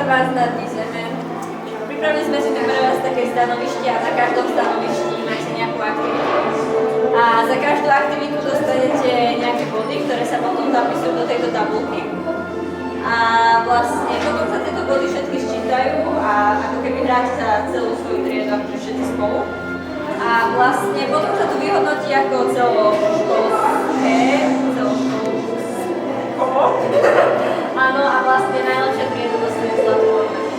vítam vás na Dni Zeme. Pripravili sme si tu pre vás také stanovište a na každom stanovišti máte nejakú aktivitu. A za každú aktivitu dostanete nejaké body, ktoré sa potom zapisujú do tejto tabulky. A vlastne potom sa tieto body všetky sčítajú a ako keby hráte za celú svoju triedu, akože všetci spolu. A vlastne potom sa to vyhodnotí ako celoškolské. Áno, a vlastne najlepšia trieda dostane zlatú ornamentu.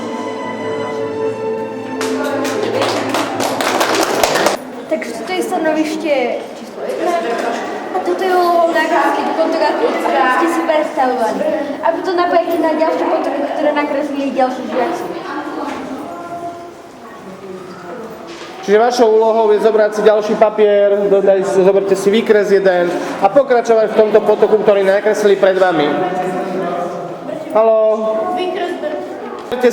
Takže toto je stanovište číslo 1 a toto je úlohou nakresliť fotografie, ktoré ste si predstavovali. A potom napojete na ďalšie fotografie, ktoré nakreslili ďalší žiaci. Čiže vašou úlohou je zobrať si ďalší papier, zoberte si výkres jeden a pokračovať v tomto potoku, ktorý nakreslili pred vami. Haló?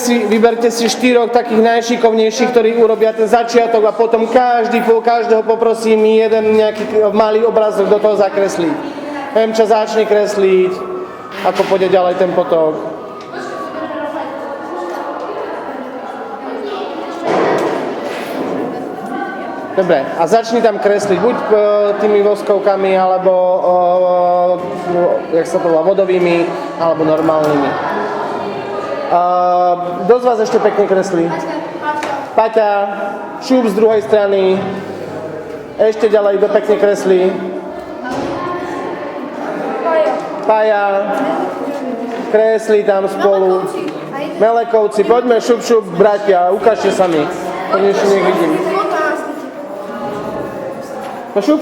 Vyberte si 4 takých najšikovnejších, ktorí urobia ten začiatok a potom každého poprosím jeden nejaký malý obrazok do toho zakresliť. Emča začne kresliť, ako pôjde ďalej ten potok. Dobre, a začni tam kresliť buď tými voskovkami, alebo jak sa to volá, vodovými, alebo normálnymi. Kto z vás ešte pekne kreslí? Paťa, šup z druhej strany. Ešte ďalej, kto pekne kreslí? Paja. Kreslí tam spolu. Melekovci, poďme šup, bratia, ukážte sa mi. Konečne nech vidím. No šup.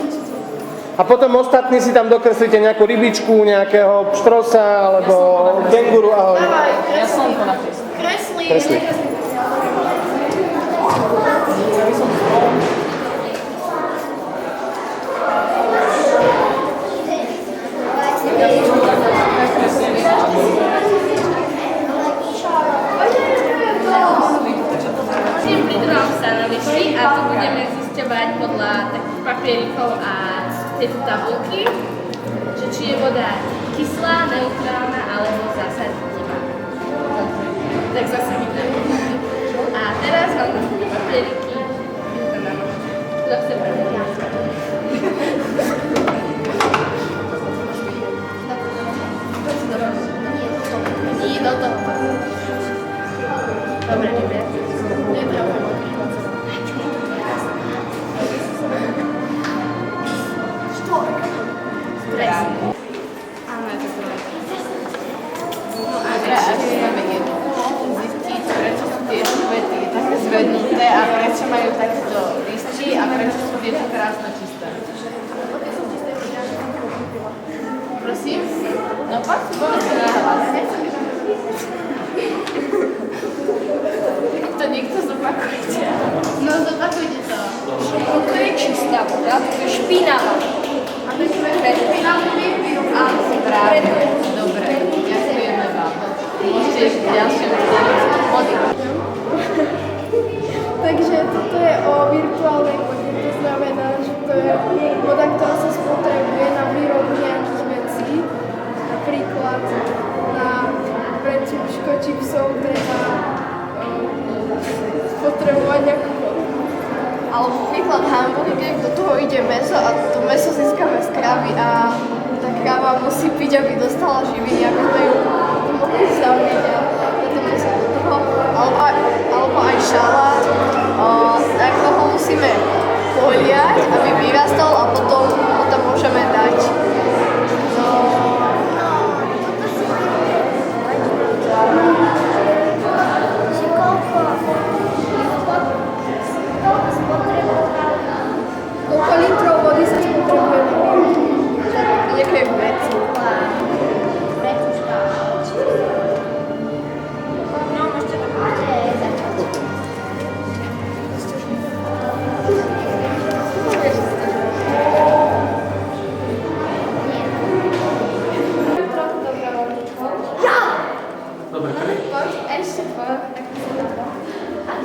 A potom ostatní si tam dokreslíte nejakú rybičku, nejakého pštrosa, alebo kenguru, ahoj. Ja som to nakreslil. Kresli. Budem pri druhom stanovišti a tu budeme zisťovať podľa takých papierikov a tejto tabulky, že či je voda kyslá, neutrálna alebo zásadnivá. Tak zase vidíme. A teraz mám tu papieriky. Kto chce prvý? Nie, do toho. Dobre, dobre. Áno, je to dobré. No a teraz máme jednu zistiť, prečo sú tieto vety také zvednuté a prečo majú takýto listí a prečo sú tieto krásne čisté. Prosím? No pak si povedzte na hlas. To niekto zopakujte. No zopakujte to. Toto je čistá voda, toto je špinavá. Áno, správne. Dobre, ďakujeme vám. Môžete ešte ďalšie vody. Takže toto je o virtuálnej vode, to znamená, že to je voda, ktorá sa spotrebuje na výrobu nejakých vecí. Napríklad na prečičko čipsov treba spotrebovať nejakú vodu. Alebo napríklad hamburger, do toho ide mäso a to mäso získame z kravy a tá krava musí piť, aby dostala živiny, aby sme ju mohli zaviť a to mäso do toho. Alebo aj šalát, tak toho musíme poliať, aby vyrastol a potom môžeme dať. Koľko litrov vody sa spotrebuje na výrobu? Nejaké veci. No, môžete to povedať. Dobre, Ešte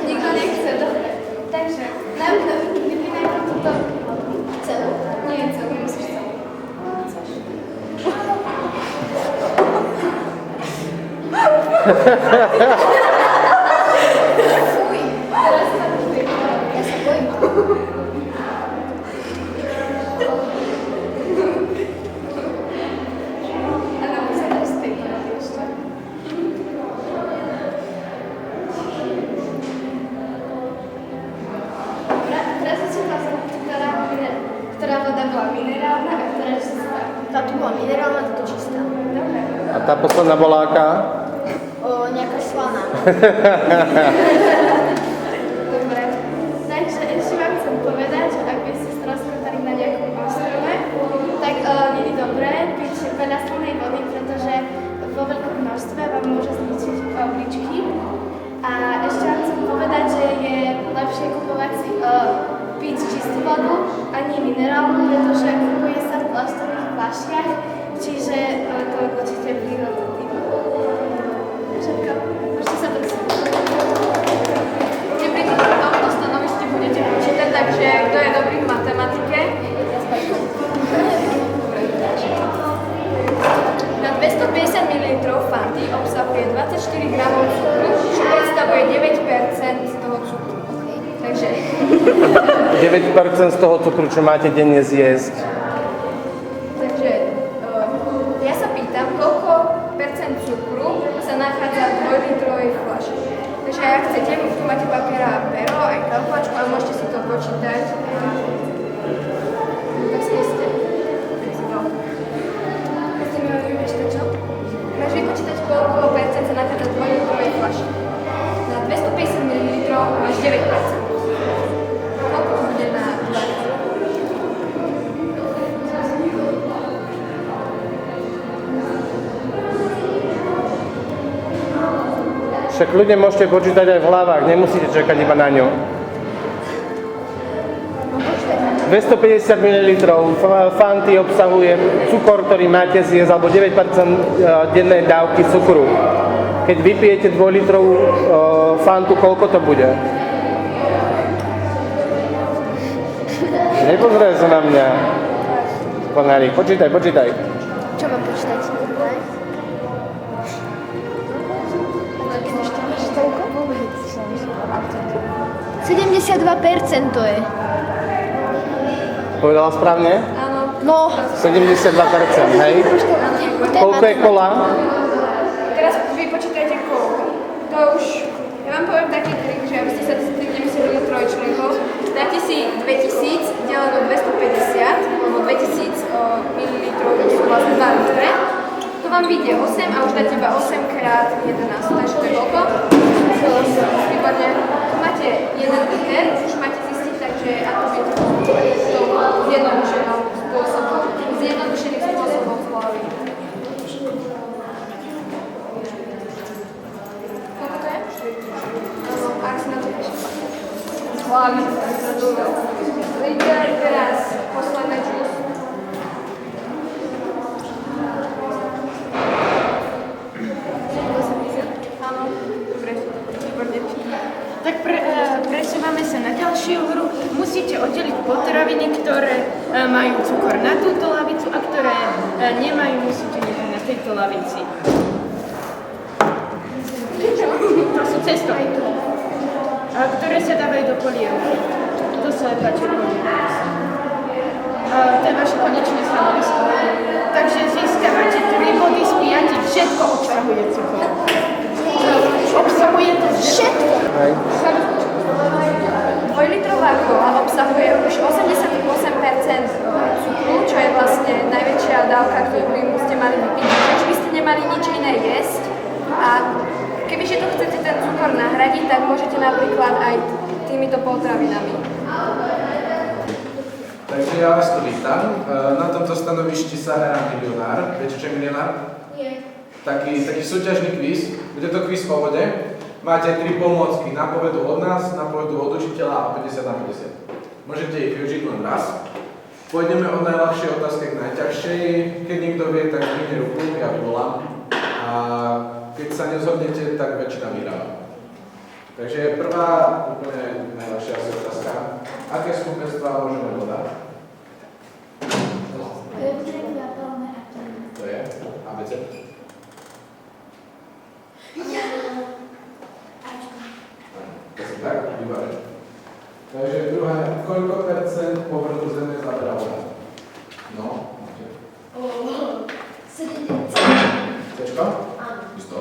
nikto nechce, dobre. Takže, najprv toto celú. Nie celú, musíš celú. Chceš. Ja sa bojím. Ktorá voda bola minerálna a ktorá čistá. Táto bola minerálna, táto čistá. Dobre. A tá posledná bola aká? Nejaká slaná. Dobre. Takže ešte vám chcem povedať, že ak by ste stroskotali na nejakom ostrove, tak nie je dobré piť veľa slanej vody, pretože vo veľkom množstve vám môže zničiť obličky. A ešte vám chcem povedať, že je lepšie kupovať si piť čistú vodu a nie minerálnu, pretože kupuje sa v plastových fľašiach, čiže to určite prírodný. Všetko. Môžete sa prosím. Pri tomto stanovišti budete počítať, takže kto je dobrý v matematike? Na 250 ml Fanty obsahuje 24 gramov cukru, čo predstavuje 9% z toho cukru. Takže 9% z toho cukru, čo máte denne zjesť. Takže ja sa pýtam, koľko percent cukru sa nachádza v 2-litrovej fľaši. Takže ak chcete, tu máte papier a pero, aj kalkulačku a môžete si to počítať. Tak skúste. Máš vypočítať, koľko percent sa nachádza v 2-litrovej fľaši. Na 250 ml máš 9%. Koľko to bude na 2 litry? Však ľudia môžete počítať aj v hlavách, nemusíte čakať iba na ňu. 250 ml Fanty obsahuje cukor, ktorý máte zjesť, alebo 9% dennej dávky cukru. Keď vypijete 2-litrovú Fantu, koľko to bude? Nepozeraj sa na mňa. Ponárik, počítaj. Čo mám počítať? 72% to je. Povedala správne? Áno. No, 72%, hej? Koľko je kola? Teraz vy počítajte koľko. To už, ja vám poviem taký trik, že aby ste sa nemuseli do trojčného. Dáte si 2000 deleno 250, lebo 2000 ml sú vlastne 2 litre. To vám vyjde 8 a už dáte iba 8 krát 11, takže to je koľko? Výborne. Tu máte 1 liter, už máte zistiť, takže ako viete to zjednodušeným spôsobom spolaviť. Koľko to je? Áno, ak si na to píše. Hlavne. Liter, teraz posledné čus. Áno, dobre, výborne. Tak presúvame sa na ďalšiu hru. Musíte oddeliť potraviny, ktoré majú cukor na túto lavicu a ktoré nemajú, musíte nechať na tejto lavici. To sú cestovky, ktoré sa dávajú do polievky. To sa páči polievky. To je vaše konečné stanovisko. Takže získavate 3 body z 5, všetko obsahuje cukor. Obsahuje to všetko. Hej. 2-litrová kola obsahuje už 88% cukru, čo je vlastne najväčšia dávka, ktorú by ste mali vypiť. Už by ste nemali nič iné jesť. A kebyže to chcete ten cukor nahradiť, tak môžete napríklad aj týmito potravinami. Takže ja vás tu vítam. Na tomto stanovišti sa hrá milionár. Viete, čo je milionár? Nie. Taký súťažný kvíz. Bude to kvíz o vode. Máte 3 pomôcky. Napovedu od nás, napovedu od učiteľa a 50 na 50. Môžete ich využiť len raz. Pôjdeme od najľahšej otázky k najťažšej. Keď niekto vie, tak zvihne ruku, ja vyvolám. A keď sa nezhodnete, tak väčšina vyhráva. Takže prvá, úplne najľahšia otázka. Aké skupenstvá môžeme dodať? To je ABC. výborne. Takže druhé, koľko percent povrchu Zeme zaberá voda? No, máte. 70. Cečko? Isto.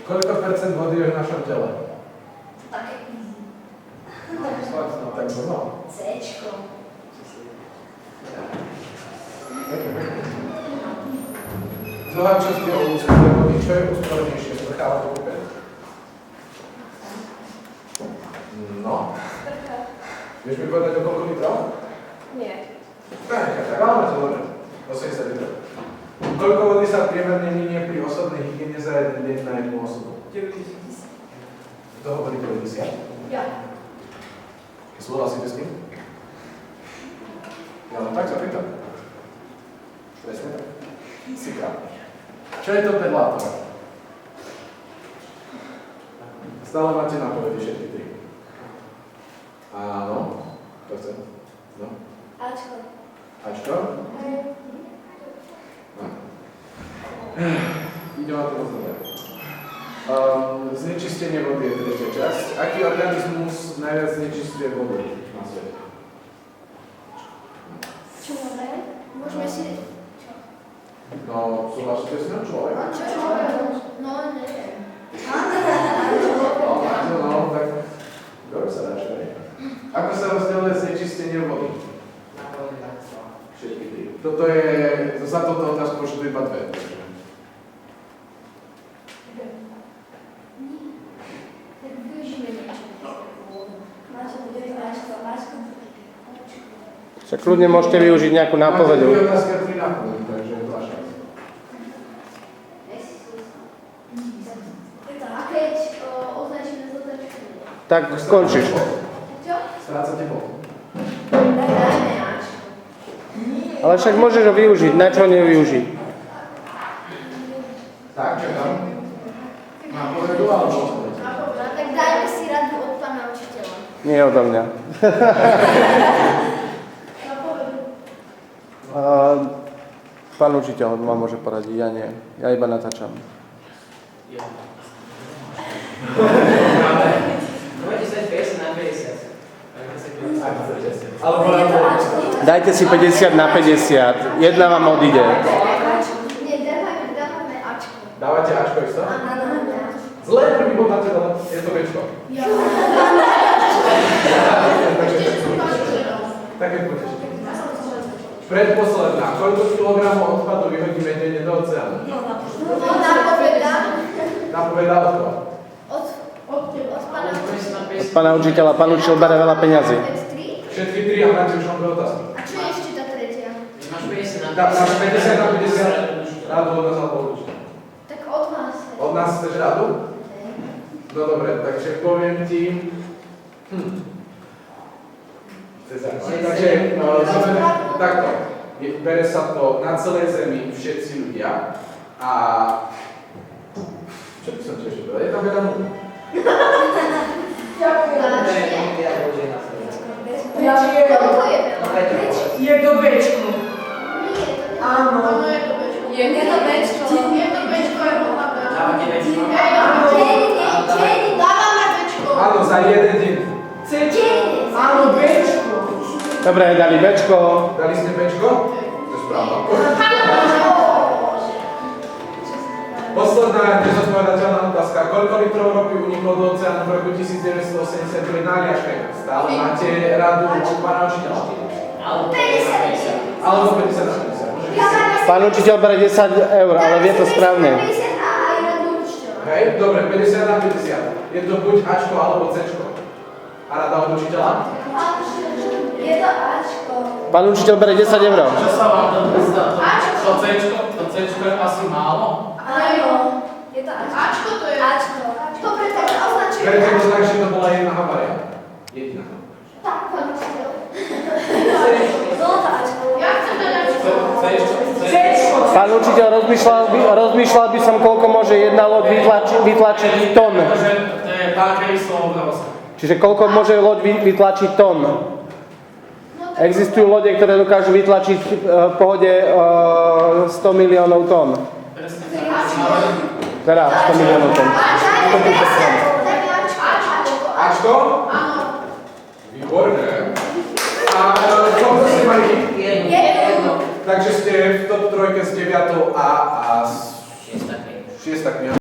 Koľko percent vody je v našom tele? No, tak no. Cčko. Z mnoha častí ovúcenej vody, čo je úspornejšie, sprcha alebo pupec? No. Vieš mi povedať o koľko litrov? Nie. Tak, ale máte dobre. 80 litrov. Koľko vody sa priemerne minie pri osobnej hygiene za jeden deň na jednu osobu? 90. Kto hovorí 90? Ja. Súhlasíte s tým? Ja len tak sa pýtam. Presne tak. Si krát. Čo je to perlátor? Stále máte nápovedy všetky tri. Áno. Kto chce? No. Ačko. Ačko? No. Ide ma to moc dobre. Znečistenie vody je tretia časť. Aký organizmus najviac znečistuje vodu na svete? Čo máme? Môžeme si... No, súhlasíte s ňou človek? No, neviem. No, tak dobre sa dáš, ne? Ako sa rozdeľuje znečistenie vody? Všetky tri. Toto je, za toto otázku môžu iba dve. Tak využíme niečo. Máš to bude Ačko. Však kľudne môžete využiť nejakú nápovedu. Máte 3 otázky a 3 nápovedy, takže je vaša. A keď označíme zotačku? Tak skončíš. Čo? Strácate bod. Dajme Ačko. Ale však môžeš ho využiť, na čo nevyužiť? Tak, čakám. Nápovedu alebo odpoveď? Tak dajme si radu od pána učiteľa. Nie odo mňa. Pán učiteľ vám môže poradiť, ja nie. Ja iba natáčam. Môžete sa 50 na 50. Alebo Dajte si 50 na 50. Jedna vám odíde. Nie, dávame Ačko. dávate Ačko isto? Áno. Zle, prvý bod máte dole, je to Bčko. Také potešenie. Predposledná. Koľko kilogramov odpadu vyhodíme denne do oceánu? Napoveda od koho? Od Od pána učiteľa. Pán učiteľ bere veľa peňazí. Všetky tri a máte už len dve otázky. A čo je ešte tá tretia? Máš 50 na 50. Máš 50 na 50. Rádu od nás alebo určite. Tak od vás. Od nás chceš rádu? No dobre, takže poviem ti... Takže takto. Bere sa to na celej Zemi všetci ľudia a... Čo by som ti ešte povedal? Je tam veda nula. Koľko je veľa? Je to Bčko. Áno. Je to Bčko. Dávate Bčko. Dávame Bčko. Áno, za jeden deň. Áno, Bčko. Dobre, dali Bčko. Dali ste Bčko? To je správna. Posledná nezodpovedateľná otázka. Koľko litrov ropy uniklo do oceánu v roku 1982 na Aliaške? Stále máte radu od pána učiteľa? Alebo 50. Alebo 50 na 50. Pán učiteľ bere 10 eur, ale vie to správne. Hej, dobre, 50 na 50. Je to buď Ačko alebo Cčko. A rada od učiteľa? Je to Ačko. Pán učiteľ bere 10 eur. Čo sa vám to zdá? To Cčko je asi málo? Áno. Je to Ačko. Ačko to je. Ačko. Dobre, tak označujem. Prečo to tak, že to bola jedna havária? Jediná. Tak, pán učiteľ. Bolo to Ačko. Ja chcem dať Ačko. Pán učiteľ, rozmýšľal by som, koľko môže jedna loď vytlačiť tón. Pretože to je také slovo obrovské. Čiže koľko môže loď vytlačiť tón. Existujú lode, ktoré dokážu vytlačiť v pohode 100 miliónov tón. Presne tak. Ale To Teda 100 miliónov tón. Ačko? Áno. Výborné. A koľko ste mali? Jedno. Takže ste v top 3 s 9 A a 6 kniha.